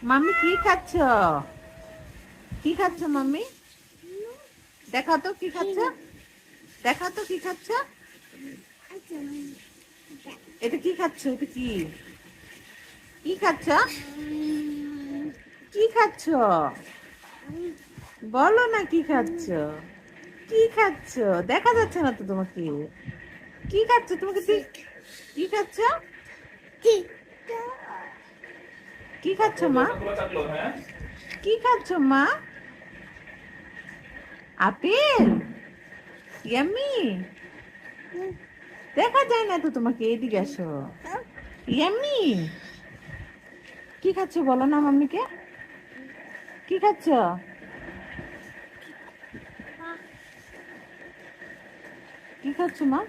Mummy কি খাচ্ছ? কি খাচ্ছ মাম্মি? দেখাও তো কি খাচ্ছ? দেখাও তো কি খাচ্ছ? এটা কি খাচ্ছ? এটা কি? কি খাচ্ছ? কি খাচ্ছ? বলো না কি খাচ্ছ? কি খাচ্ছ? দেখা যাচ্ছে না তো তোমাকে। কি খাচ্ছ? তোমাকে কি খাচ্ছ? কি খাচ্ছ মা? কি খাচ্ছ মা? আপেল? ইয়াম্মি? দেখা যায় না তো তোমাকে, এদিকে আসো। ইয়াম্মি? কি খাচ্ছ বলো না মাম্মিকে? কি খাচ্ছ? কি খাচ্ছ মা?